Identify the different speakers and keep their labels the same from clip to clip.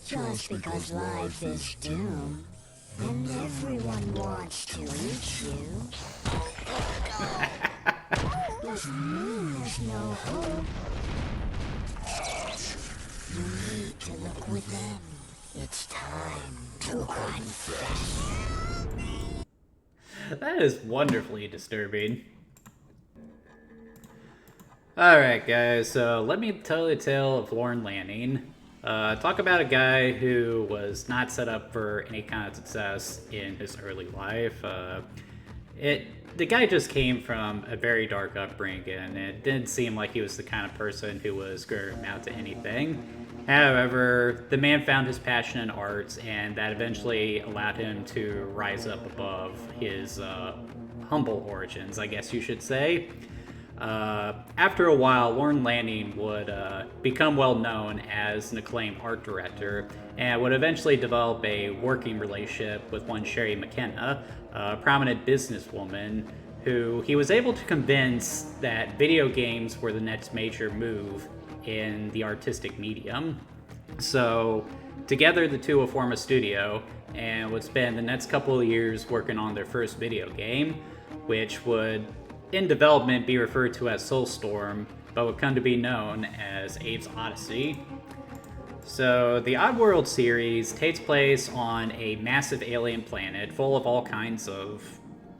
Speaker 1: Just because life is doomed, and everyone wants to eat you, doesn't mean there's no hope. You need to look within. It's time to confess.
Speaker 2: That is wonderfully disturbing. Alright, guys, so let me tell the tale of Lorne Lanning. Talk about a guy who was not set up for any kind of success in his early life. The guy just came from a very dark upbringing, and it didn't seem like he was the kind of person who was going to amount to anything. However, the man found his passion in arts, and that eventually allowed him to rise up above his humble origins, I guess you should say. After a while, Lorne Lanning would become well known as an acclaimed art director and would eventually develop a working relationship with one Sherry McKenna, a prominent businesswoman who he was able to convince that video games were the next major move in the artistic medium. So, together the two would form a studio and would spend the next couple of years working on their first video game, which would in development be referred to as Soulstorm, but would come to be known as Abe's Oddysee. So, the Oddworld series takes place on a massive alien planet full of all kinds of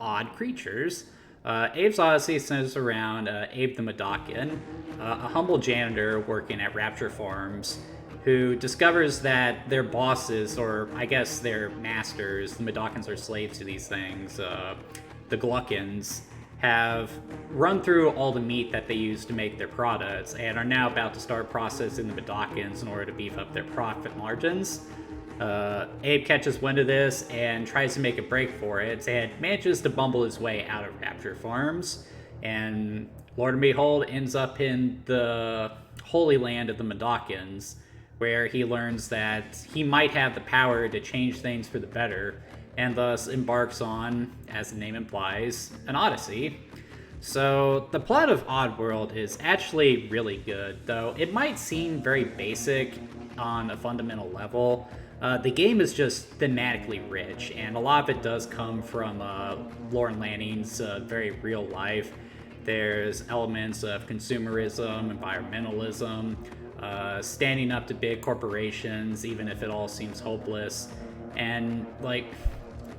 Speaker 2: odd creatures. Abe's Oddysee centers around Abe the Madakian, a humble janitor working at Rapture Farms, who discovers that their bosses, or I guess their masters, the Madakians are slaves to these things, the Gluckins, have run through all the meat that they use to make their products and are now about to start processing the Madakians in order to beef up their profit margins. Abe catches wind of this and tries to make a break for it and manages to bumble his way out of Rapture Farms, and Lord and behold ends up in the Holy Land of the Madakians, where he learns that he might have the power to change things for the better, and thus embarks on, as the name implies, an odyssey. So, the plot of Oddworld is actually really good, though it might seem very basic on a fundamental level. The game is just thematically rich, and a lot of it does come from Lorne Lanning's very real life. There's elements of consumerism, environmentalism, standing up to big corporations, even if it all seems hopeless. And,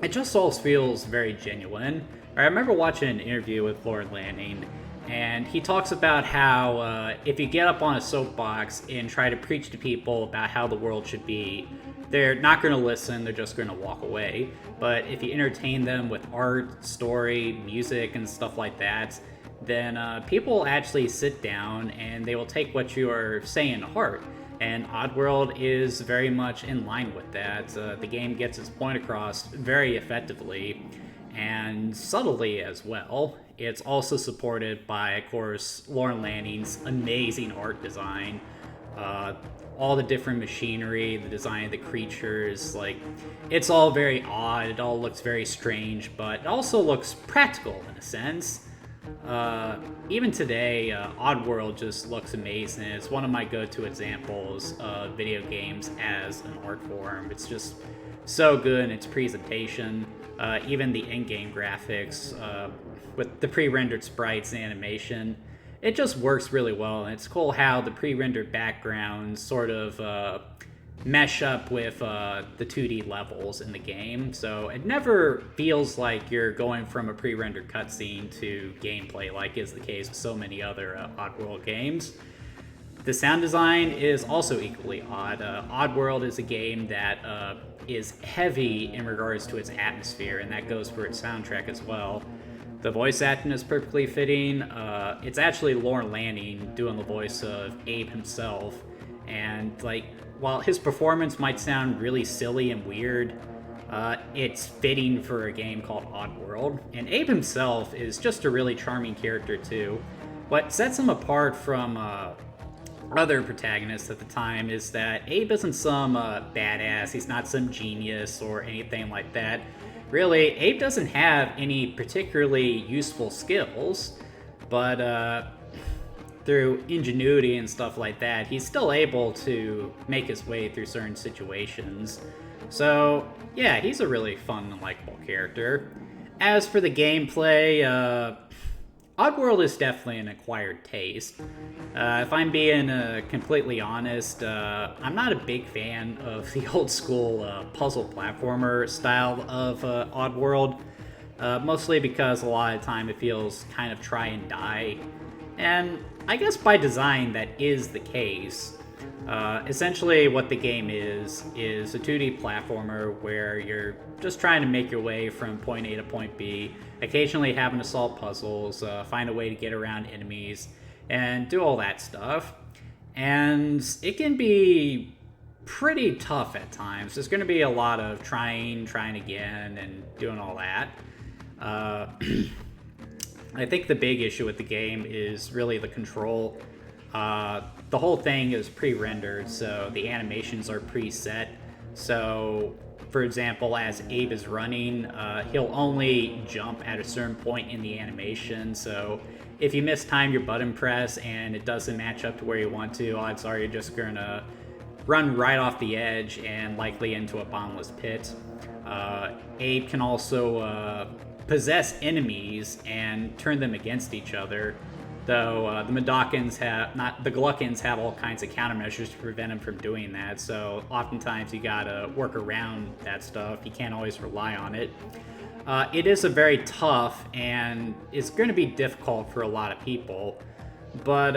Speaker 2: it just all feels very genuine. I remember watching an interview with Lorne Lanning, and he talks about how if you get up on a soapbox and try to preach to people about how the world should be, they're not going to listen, they're just going to walk away. But if you entertain them with art, story, music, and stuff like that, then people actually sit down and they will take what you are saying to heart. And Oddworld is very much in line with that. The game gets its point across very effectively and subtly as well. It's also supported by, of course, Lorne Lanning's amazing art design. All the different machinery, the design of the creatures, it's all very odd, it all looks very strange, but it also looks practical in a sense. Even today, Oddworld just looks amazing. It's one of my go-to examples of video games as an art form. It's just so good in its presentation. Even the in-game graphics, with the pre-rendered sprites and animation, it just works really well. And it's cool how the pre-rendered backgrounds sort of mesh up with the 2D levels in the game, so it never feels like you're going from a pre-rendered cutscene to gameplay like is the case with so many other Oddworld games. The sound design is also equally odd. Oddworld is a game that is heavy in regards to its atmosphere, and that goes for its soundtrack as well. The voice acting is perfectly fitting. It's actually Lorne Lanning doing the voice of Abe himself, and while his performance might sound really silly and weird, it's fitting for a game called Oddworld. And Abe himself is just a really charming character too. What sets him apart from other protagonists at the time is that Abe isn't some badass, he's not some genius or anything like that. Really, Abe doesn't have any particularly useful skills, but through ingenuity and stuff like that, he's still able to make his way through certain situations. So, yeah, he's a really fun and likable character. As for the gameplay, Oddworld is definitely an acquired taste. If I'm being completely honest, I'm not a big fan of the old school puzzle platformer style of Oddworld. Mostly because a lot of the time it feels kind of try and die. And I guess by design that is the case. Essentially what the game is a 2D platformer where you're just trying to make your way from point A to point B, occasionally having to solve puzzles, find a way to get around enemies, and do all that stuff. And it can be pretty tough at times. There's going to be a lot of trying again, and doing all that. I think the big issue with the game is really the control. The whole thing is pre-rendered, so the animations are preset. So, for example, as Abe is running, he'll only jump at a certain point in the animation. So, if you mistime your button press and it doesn't match up to where you want to, odds are you're just gonna run right off the edge and likely into a bottomless pit. Abe can also possess enemies and turn them against each other, though the Gluckins have all kinds of countermeasures to prevent him from doing that, so oftentimes you gotta work around that stuff. You can't always rely on it. It is a very tough, and it's going to be difficult for a lot of people, but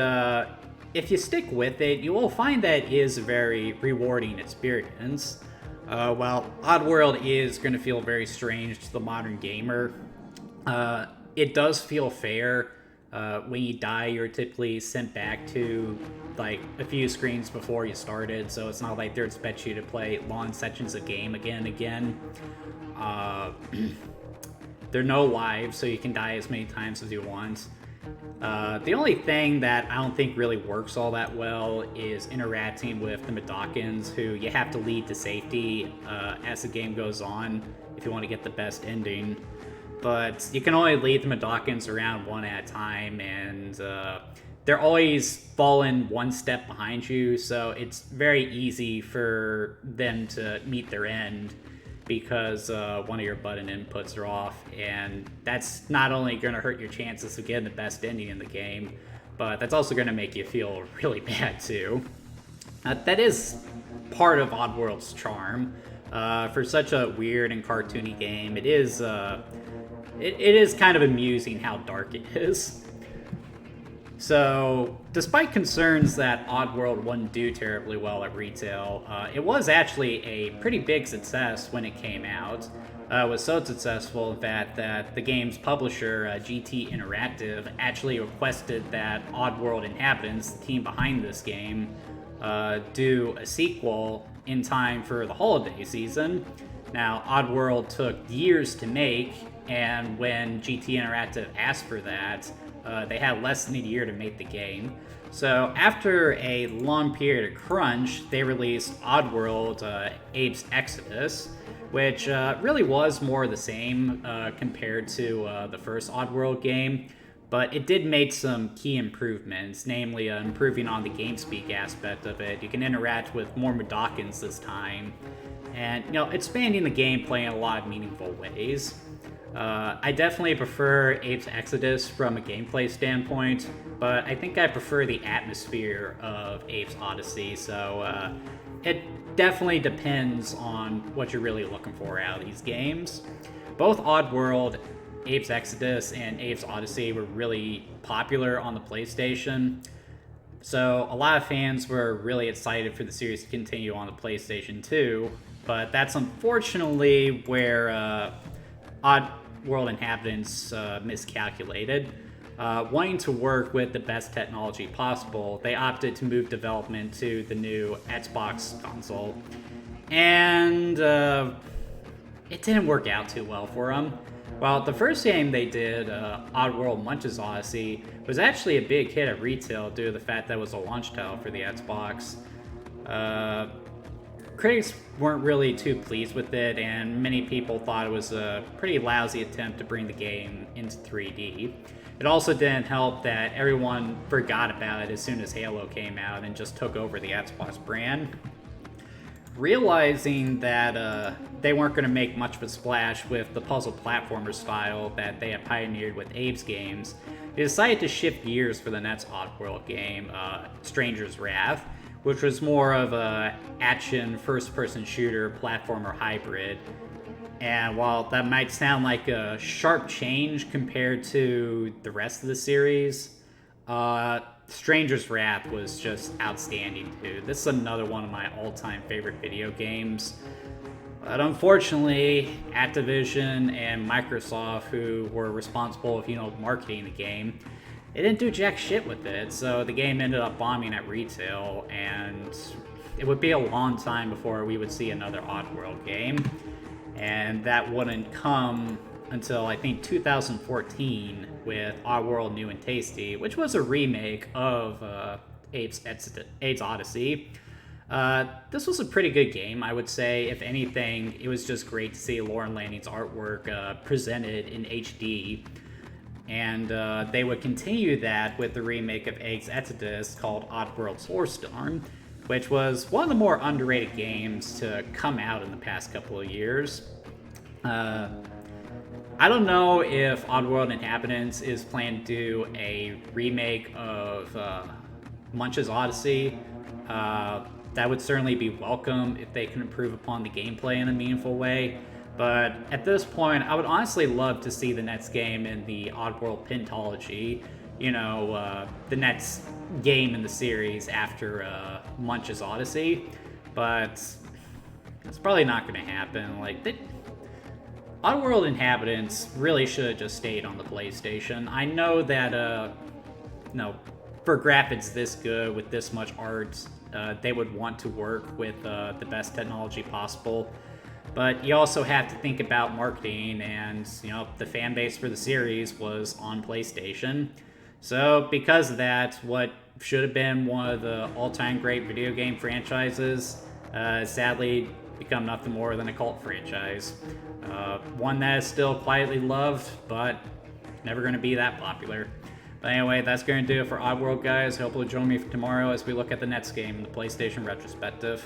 Speaker 2: if you stick with it, you will find that it is a very rewarding experience. While Oddworld is going to feel very strange to the modern gamer, it does feel fair. When you die, you're typically sent back to like a few screens before you started, so it's not like they expect you to play long sections of game again and again. There are no lives, so you can die as many times as you want. The only thing that I don't think really works all that well is interacting with the Medokins, who you have to lead to safety as the game goes on if you want to get the best ending. But you can only lead the Medokins around one at a time, and they're always falling one step behind you, so it's very easy for them to meet their end because one of your button inputs are off, and that's not only going to hurt your chances of getting the best ending in the game, but that's also going to make you feel really bad too. That is part of Oddworld's charm. For such a weird and cartoony game, it is kind of amusing how dark it is. So, despite concerns that Oddworld wouldn't do terribly well at retail, it was actually a pretty big success when it came out. It was so successful that the game's publisher, GT Interactive, actually requested that Oddworld Inhabitants, the team behind this game, do a sequel in time for the holiday season. Now, Oddworld took years to make, and when GT Interactive asked for that, they had less than a year to make the game. So after a long period of crunch, they released Oddworld Abe's Exodus, which really was more the same compared to the first Oddworld game, but it did make some key improvements, namely improving on the GameSpeak aspect of it. You can interact with more Medokins this time, and expanding the gameplay in a lot of meaningful ways. I definitely prefer Abe's Exodus from a gameplay standpoint, but I think I prefer the atmosphere of Abe's Oddysee, so it definitely depends on what you're really looking for out of these games. Both Oddworld, Abe's Exodus, and Abe's Oddysee were really popular on the PlayStation, so a lot of fans were really excited for the series to continue on the PlayStation 2, but that's unfortunately where Oddworld Inhabitants miscalculated. Wanting to work with the best technology possible, they opted to move development to the new Xbox console. And it didn't work out too well for them. While the first game they did, Oddworld Munch's Odyssey, was actually a big hit at retail due to the fact that it was a launch title for the Xbox. critics weren't really too pleased with it, and many people thought it was a pretty lousy attempt to bring the game into 3D. It also didn't help that everyone forgot about it as soon as Halo came out and just took over the Xbox brand. Realizing that they weren't going to make much of a splash with the puzzle platformer style that they had pioneered with Abe's games, they decided to shift gears for the next Oddworld game, Stranger's Wrath, which was more of a action first-person shooter platformer hybrid. And while that might sound like a sharp change compared to the rest of the series, Stranger's Wrath was just outstanding too. This is another one of my all-time favorite video games. But unfortunately, Activision and Microsoft, who were responsible for, marketing the game, they didn't do jack shit with it, so the game ended up bombing at retail, and it would be a long time before we would see another Oddworld game. And that wouldn't come until, I think, 2014 with Oddworld New and Tasty, which was a remake of Abe's Oddysee. This was a pretty good game, I would say. If anything, it was just great to see Lauren Lanning's artwork presented in HD. And they would continue that with the remake of Abe's Exodus called Oddworld Soulstorm, which was one of the more underrated games to come out in the past couple of years. I don't know if Oddworld Inhabitants is planned to do a remake of Munch's Oddysee. That would certainly be welcome if they can improve upon the gameplay in a meaningful way. But at this point, I would honestly love to see the next game in the Oddworld Pentology. The next game in the series after Munch's Oddysee. But it's probably not going to happen. Oddworld Inhabitants really should have just stayed on the PlayStation. I know that, for graphics this good, with this much art, they would want to work with the best technology possible. But you also have to think about marketing, and, the fan base for the series was on PlayStation. So because of that, what should have been one of the all-time great video game franchises, sadly become nothing more than a cult franchise. One that is still quietly loved, but never going to be that popular. But anyway, that's going to do it for Oddworld, guys. Hope you'll join me for tomorrow as we look at the next game in the PlayStation Retrospective.